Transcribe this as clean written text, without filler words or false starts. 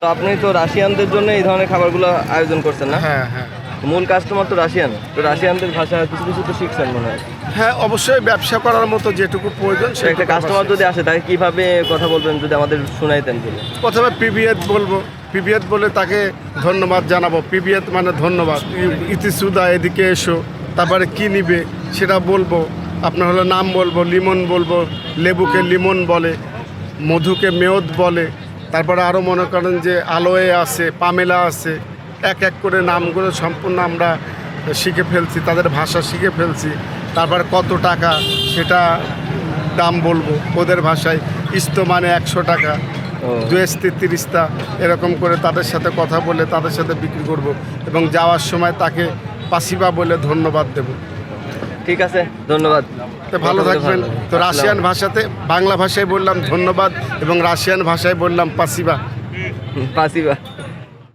তো আপনি তো রাশিয়ানদের জন্য এই ধরনের খাবারগুলো আয়োজন করছেন না? হ্যাঁ হ্যাঁ মূল কাস্টমার তো রাশিয়ান, তো রাশিয়ানদের ভাষা কিছু কিছু তো শিখছেন মনে হয়। হ্যাঁ, অবশ্যই ব্যবসা করার মতো যেটুকু প্রয়োজন তো একটা কাস্টমার যদি আসে তাকে কিভাবে কথা বলবেন যদি আমাদের শুনাইতেন বলে। প্রথমে পিবিএত বলবো, পিবিএত বলে তাকে ধন্যবাদ জানাবো। পিবিএত মানে ধন্যবাদ, ইতিসুদা এদিকে এসো, তারপরে কি নিবে সেটা বলবো। আপনার হলো নাম বলবো, লিমন বলবো, লেবুকে লিমন বলে, মধুকে মেয়দ বলে, তারপরে আরও মনে করেন যে আলোয়ে আছে, পামেলা আছে, এক এক করে নামগুলো সম্পূর্ণ আমরা শিখে ফেলছি, তাদের ভাষা শিখে ফেলছি। তারপরে কত টাকা সেটা দাম বলবো ওদের ভাষায়। ইস্তো মানে 100 টাকা, দুয়েস্তি 30টা, এরকম করে তাদের সাথে কথা বলে তাদের সাথে বিক্রি করব এবং যাওয়ার সময় তাকে পাসিবা বলে ধন্যবাদ দেব। ঠিক আছে, ধন্যবাদ। তো ভালো থাকবেন। তো রাশিয়ান ভাষাতে, বাংলা ভাষায় বললাম ধন্যবাদ এবং রাশিয়ান ভাষায় বললাম পাসিবা। পাসিবা।